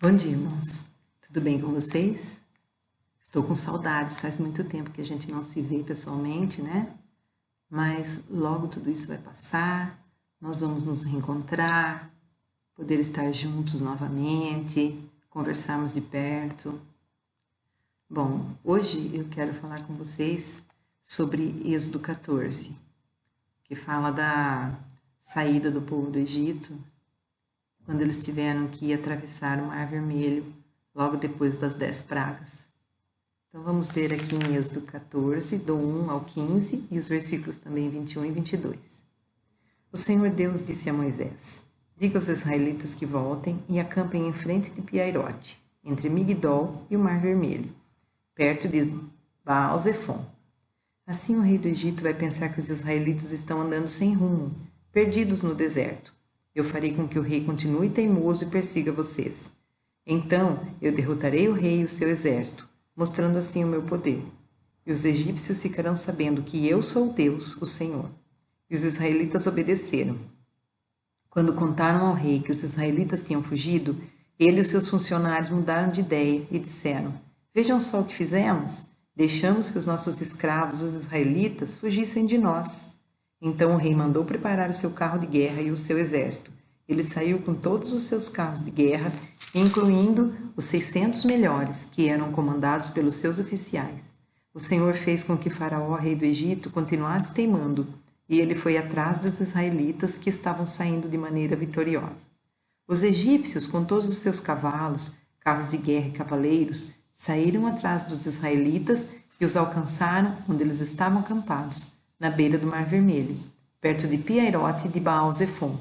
Bom dia, irmãos. Tudo bem com vocês? Estou com saudades, faz muito tempo que a gente não se vê pessoalmente, né? Mas logo tudo isso vai passar, nós vamos nos reencontrar, poder estar juntos novamente, conversarmos de perto. Bom, hoje eu quero falar com vocês sobre Êxodo 14, que fala da saída do povo do Egito, quando eles tiveram que atravessar o Mar Vermelho, logo depois das 10 pragas. Então vamos ler aqui em Êxodo 14, do 1 ao 15, e os versículos também 21 e 22. O Senhor Deus disse a Moisés: diga aos israelitas que voltem e acampem em frente de Piairote, entre Migdol e o Mar Vermelho, perto de Baal-Zefon. Assim o rei do Egito vai pensar que os israelitas estão andando sem rumo, perdidos no deserto. Eu farei com que o rei continue teimoso e persiga vocês. Então eu derrotarei o rei e o seu exército, mostrando assim o meu poder. E os egípcios ficarão sabendo que eu sou Deus, o Senhor. E os israelitas obedeceram. Quando contaram ao rei que os israelitas tinham fugido, ele e os seus funcionários mudaram de ideia e disseram: vejam só o que fizemos. Deixamos que os nossos escravos, os israelitas, fugissem de nós. Então o rei mandou preparar o seu carro de guerra e o seu exército. Ele saiu com todos os seus carros de guerra, incluindo os 600 melhores, que eram comandados pelos seus oficiais. O Senhor fez com que Faraó, rei do Egito, continuasse teimando, e ele foi atrás dos israelitas que estavam saindo de maneira vitoriosa. Os egípcios, com todos os seus cavalos, carros de guerra e cavaleiros, saíram atrás dos israelitas e os alcançaram onde eles estavam acampados, na beira do Mar Vermelho, perto de Piairote e de Baal-Zefon.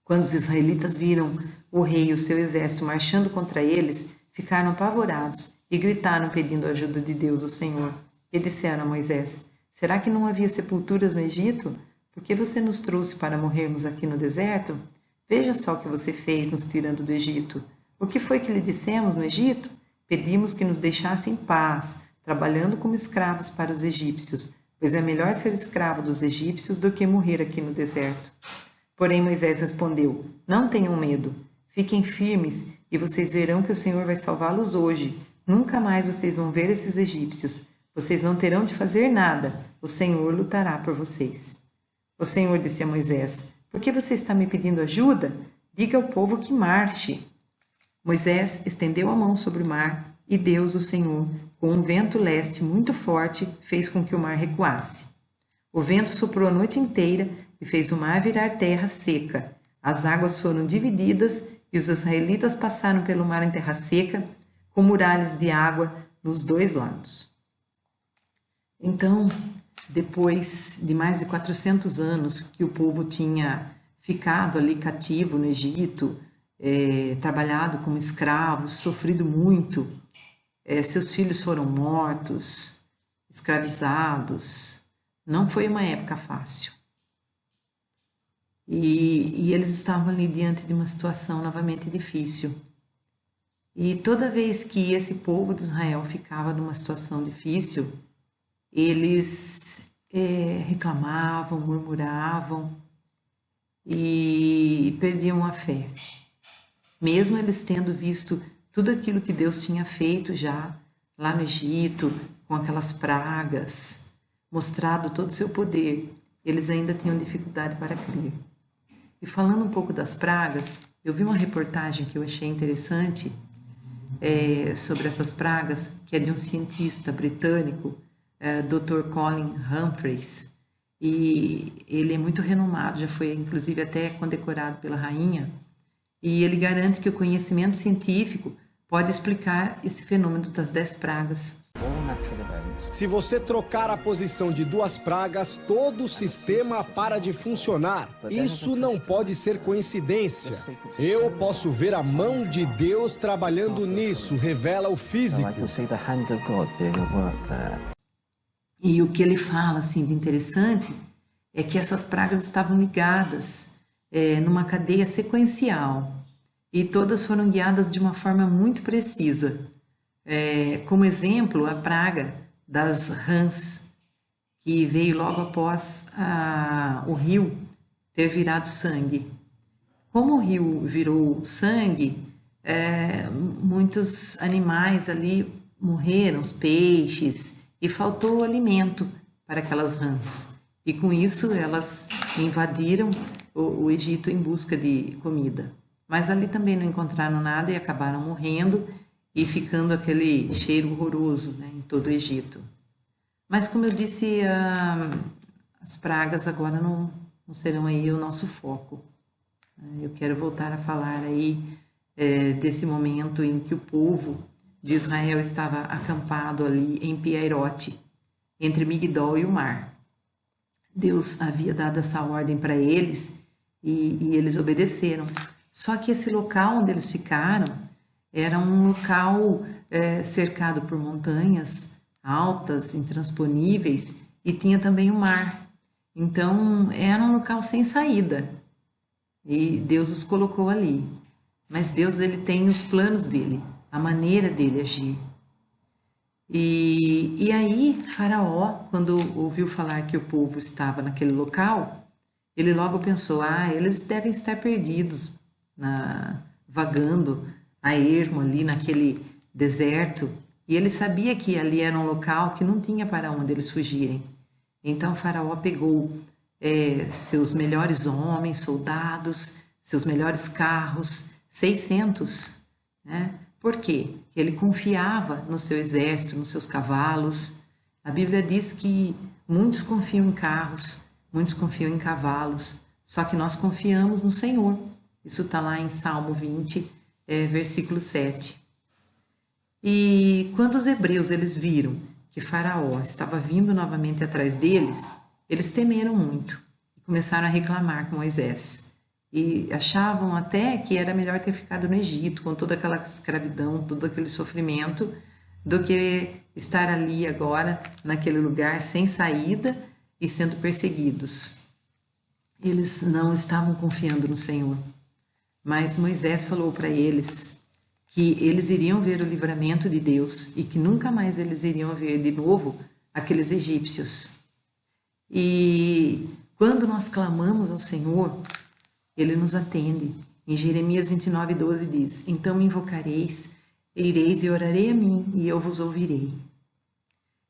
Quando os israelitas viram o rei e o seu exército marchando contra eles, ficaram apavorados e gritaram pedindo a ajuda de Deus, o Senhor. E disseram a Moisés: será que não havia sepulturas no Egito? Por que você nos trouxe para morrermos aqui no deserto? Veja só o que você fez nos tirando do Egito. O que foi que lhe dissemos no Egito? Pedimos que nos deixasse em paz, trabalhando como escravos para os egípcios, pois é melhor ser escravo dos egípcios do que morrer aqui no deserto. Porém Moisés respondeu: não tenham medo, fiquem firmes e vocês verão que o Senhor vai salvá-los hoje. Nunca mais vocês vão ver esses egípcios. Vocês não terão de fazer nada, o Senhor lutará por vocês. O Senhor disse a Moisés: por que você está me pedindo ajuda? Diga ao povo que marche. Moisés estendeu a mão sobre o mar e Deus, o Senhor, com um vento leste muito forte, fez com que o mar recuasse. O vento soprou a noite inteira e fez o mar virar terra seca. As águas foram divididas e os israelitas passaram pelo mar em terra seca, com muralhas de água nos dois lados. Então, depois de mais de 400 anos que o povo tinha ficado ali cativo no Egito, trabalhado como escravos, sofrido muito, seus filhos foram mortos, escravizados. Não foi uma época fácil. E eles estavam ali diante de uma situação novamente difícil. E toda vez que esse povo de Israel ficava numa situação difícil, eles reclamavam, murmuravam e perdiam a fé. Mesmo eles tendo visto tudo aquilo que Deus tinha feito já lá no Egito, com aquelas pragas, mostrado todo o seu poder, eles ainda tinham dificuldade para crer. E falando um pouco das pragas, eu vi uma reportagem que eu achei interessante sobre essas pragas, que é de um cientista britânico, Dr. Colin Humphreys, e ele é muito renomado, já foi inclusive até condecorado pela rainha, e ele garante que o conhecimento científico pode explicar esse fenômeno das 10 pragas. Se você trocar a posição de duas pragas, todo o sistema para de funcionar. Isso não pode ser coincidência. Eu posso ver a mão de Deus trabalhando nisso, revela o físico. E o que ele fala assim, de interessante é que essas pragas estavam ligadas numa cadeia sequencial e todas foram guiadas de uma forma muito precisa. Como exemplo, a praga das rãs, que veio logo após o rio ter virado sangue. Como o rio virou sangue, muitos animais ali morreram, os peixes, e faltou alimento para aquelas rãs. E com isso elas invadiram o Egito em busca de comida. Mas ali também não encontraram nada e acabaram morrendo e ficando aquele cheiro horroroso, né, em todo o Egito. Mas como eu disse, as pragas agora não serão aí o nosso foco. Eu quero voltar a falar aí desse momento em que o povo de Israel estava acampado ali em Piairote, entre Migdol e o mar. Deus havia dado essa ordem para eles e eles obedeceram. Só que esse local onde eles ficaram era um local cercado por montanhas altas, intransponíveis, e tinha também o mar. Então era um local sem saída e Deus os colocou ali. Mas Deus, ele tem os planos dele, a maneira dele agir. E aí Faraó, quando ouviu falar que o povo estava naquele local, ele logo pensou, eles devem estar perdidos, vagando a ermo ali naquele deserto. E ele sabia que ali era um local que não tinha para onde eles fugirem. Então Faraó pegou seus melhores homens, soldados, seus melhores carros, 600, né? Por quê? Ele confiava no seu exército, nos seus cavalos. A Bíblia diz que muitos confiam em carros, muitos confiam em cavalos, só que nós confiamos no Senhor. Isso está lá em Salmo 20, versículo 7. E quando os hebreus eles viram que Faraó estava vindo novamente atrás deles, eles temeram muito e começaram a reclamar com Moisés. E achavam até que era melhor ter ficado no Egito, com toda aquela escravidão, todo aquele sofrimento, do que estar ali agora, naquele lugar sem saída e sendo perseguidos. Eles não estavam confiando no Senhor. Mas Moisés falou para eles que eles iriam ver o livramento de Deus e que nunca mais eles iriam ver de novo aqueles egípcios. E quando nós clamamos ao Senhor, Ele nos atende. Em Jeremias 29:12 diz, então me invocareis, ireis e orarei a mim, e eu vos ouvirei.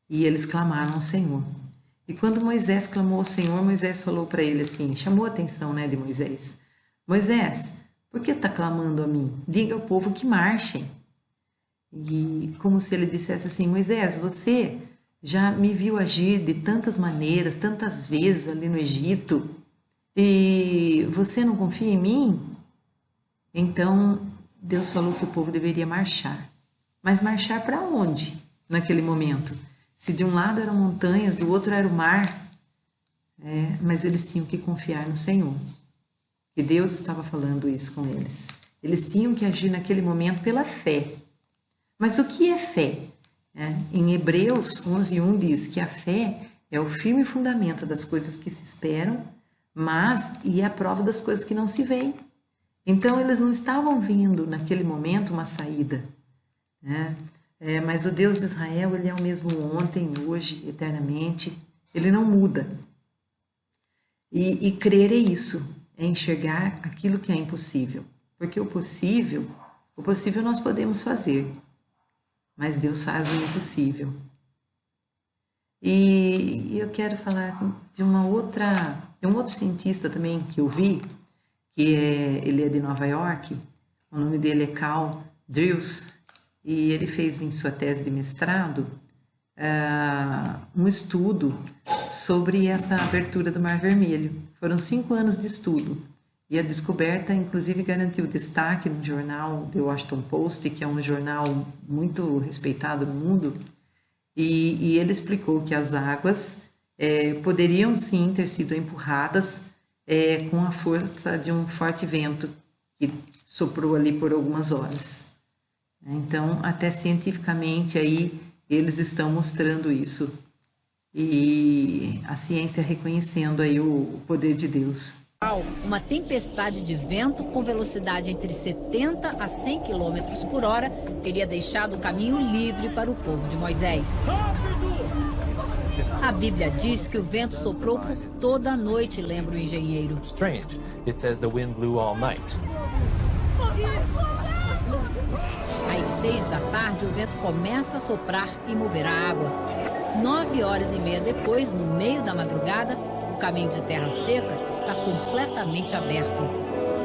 E eles clamaram ao Senhor. E quando Moisés clamou ao Senhor, Moisés falou para ele assim, chamou a atenção, de Moisés. Moisés, por que está clamando a mim? Diga ao povo que marchem. E como se ele dissesse assim, Moisés, você já me viu agir de tantas maneiras, tantas vezes ali no Egito, e você não confia em mim? Então, Deus falou que o povo deveria marchar. Mas marchar para onde naquele momento? Se de um lado eram montanhas, do outro era o mar, mas eles tinham que confiar no Senhor. E Deus estava falando isso com eles. Eles tinham que agir naquele momento pela fé. Mas o que é fé? Em Hebreus 11:1 diz que a fé é o firme fundamento das coisas que se esperam, e a prova das coisas que não se veem. Então eles não estavam vendo naquele momento uma saída, mas o Deus de Israel, ele é o mesmo ontem, hoje, eternamente. Ele não muda. E crer é isso. É enxergar aquilo que é impossível. Porque o possível nós podemos fazer, mas Deus faz o impossível. E eu quero falar de um outro cientista também que eu vi, ele é de Nova York, o nome dele é Carl Drews, e ele fez em sua tese de mestrado um estudo sobre essa abertura do Mar Vermelho. Foram 5 anos de estudo e a descoberta, inclusive, garantiu destaque no jornal The Washington Post, que é um jornal muito respeitado no mundo, e ele explicou que as águas poderiam sim ter sido empurradas com a força de um forte vento que soprou ali por algumas horas. Então, até cientificamente aí eles estão mostrando isso. E a ciência reconhecendo aí o poder de Deus. Uma tempestade de vento com velocidade entre 70 a 100 km por hora teria deixado o caminho livre para o povo de Moisés. A Bíblia diz que o vento soprou por toda a noite, lembra o engenheiro. Strange. It says the wind blew all night. Às 6 da tarde, o vento começa a soprar e mover a água. 9h30 depois, no meio da madrugada, o caminho de terra seca está completamente aberto.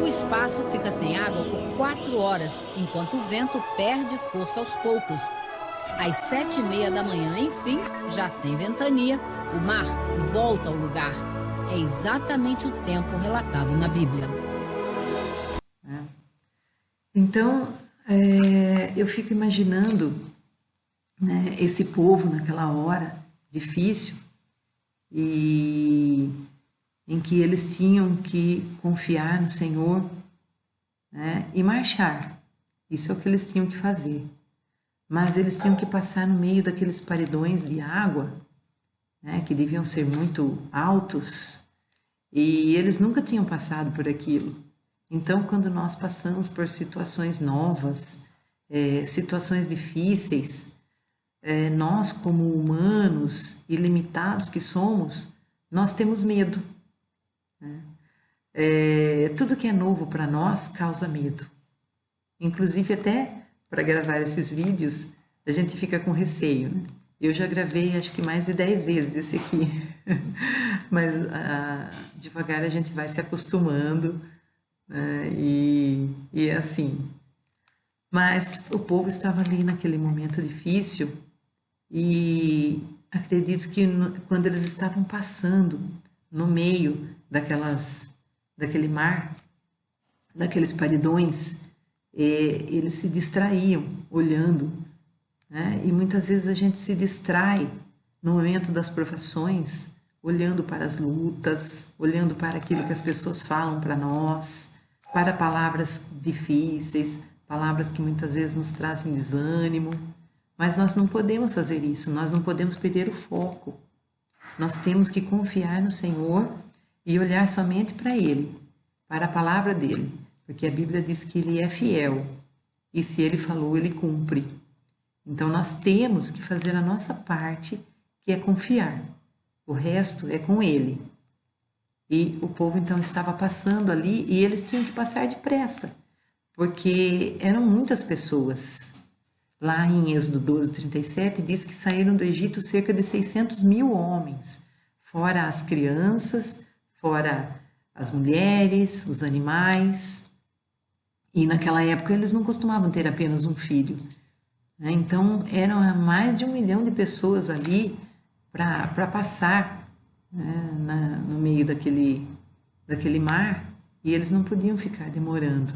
O espaço fica sem água por 4 horas, enquanto o vento perde força aos poucos. Às 7h30 da manhã, enfim, já sem ventania, o mar volta ao lugar. É exatamente o tempo relatado na Bíblia. Então, eu fico imaginando, né, esse povo naquela hora difícil e em que eles tinham que confiar no Senhor, né, e marchar. Isso é o que eles tinham que fazer. Mas eles tinham que passar no meio daqueles paredões de água, né, que deviam ser muito altos, e eles nunca tinham passado por aquilo. Então, quando nós passamos por situações novas, situações difíceis, nós, como humanos ilimitados que somos, nós temos medo, né? Tudo que é novo para nós causa medo. Inclusive, até para gravar esses vídeos, a gente fica com receio, né? Eu já gravei acho que mais de 10 vezes esse aqui, mas devagar a gente vai se acostumando, né? E é assim. Mas o povo estava ali naquele momento difícil e acredito que quando eles estavam passando no meio daquele mar, daqueles paredões, eles se distraíam olhando, né? E muitas vezes a gente se distrai no momento das provações, olhando para as lutas, olhando para aquilo que as pessoas falam para nós, para palavras difíceis, palavras que muitas vezes nos trazem desânimo. Mas nós não podemos fazer isso, nós não podemos perder o foco. Nós temos que confiar no Senhor e olhar somente para Ele, para a palavra dEle, porque a Bíblia diz que Ele é fiel e se Ele falou, Ele cumpre. Então nós temos que fazer a nossa parte, que é confiar. O resto é com Ele. E o povo então estava passando ali e eles tinham que passar depressa, porque eram muitas pessoas. Lá em Êxodo 12:37 diz que saíram do Egito cerca de 600.000 homens, fora as crianças, fora as mulheres, os animais. E naquela época eles não costumavam ter apenas um filho, né? Então eram mais de 1 milhão de pessoas ali para passar, né, no meio daquele mar, e eles não podiam ficar demorando.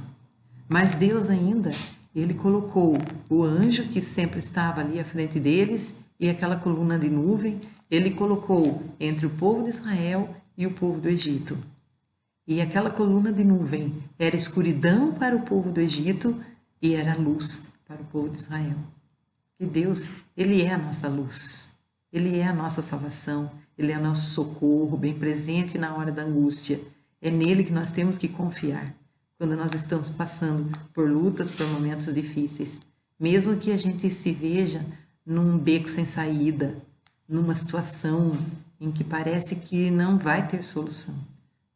Mas Deus ainda, Ele colocou o anjo que sempre estava ali à frente deles e aquela coluna de nuvem, Ele colocou entre o povo de Israel e o povo do Egito. E aquela coluna de nuvem era escuridão para o povo do Egito e era luz para o povo de Israel. E Deus, Ele é a nossa luz, Ele é a nossa salvação, Ele é o nosso socorro, bem presente na hora da angústia. É nele que nós temos que confiar quando nós estamos passando por lutas, por momentos difíceis. Mesmo que a gente se veja num beco sem saída, numa situação em que parece que não vai ter solução.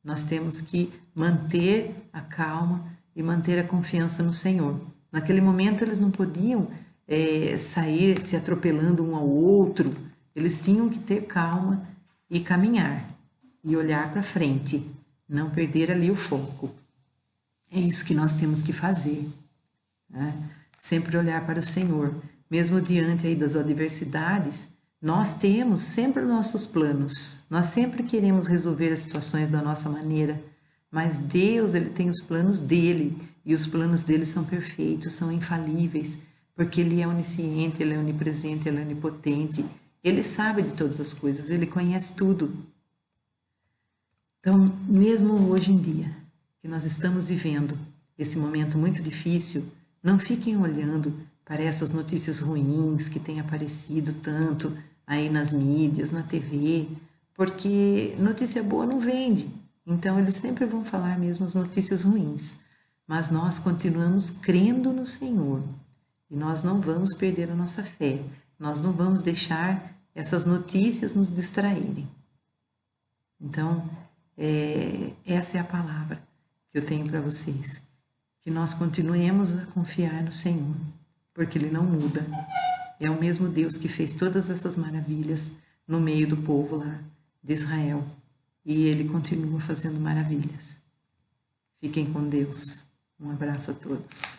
Nós temos que manter a calma e manter a confiança no Senhor. Naquele momento eles não podiam sair se atropelando um ao outro, eles tinham que ter calma e caminhar e olhar para frente, não perder ali o foco. É isso que nós temos que fazer, né? Sempre olhar para o Senhor, mesmo diante aí das adversidades. Nós temos sempre os nossos planos, nós sempre queremos resolver as situações da nossa maneira, mas Deus, Ele tem os planos dEle, e os planos dEle são perfeitos, são infalíveis, porque Ele é onisciente, Ele é onipresente, Ele é onipotente, Ele sabe de todas as coisas, Ele conhece tudo. Então, mesmo hoje em dia, que nós estamos vivendo esse momento muito difícil, não fiquem olhando para essas notícias ruins que têm aparecido tanto aí nas mídias, na TV, porque notícia boa não vende. Então, eles sempre vão falar mesmo as notícias ruins. Mas nós continuamos crendo no Senhor e nós não vamos perder a nossa fé. Nós não vamos deixar essas notícias nos distraírem. Então, essa é a palavra que eu tenho para vocês. que nós continuemos a confiar no Senhor, porque Ele não muda. É o mesmo Deus que fez todas essas maravilhas no meio do povo lá de Israel. E Ele continua fazendo maravilhas. Fiquem com Deus. Um abraço a todos.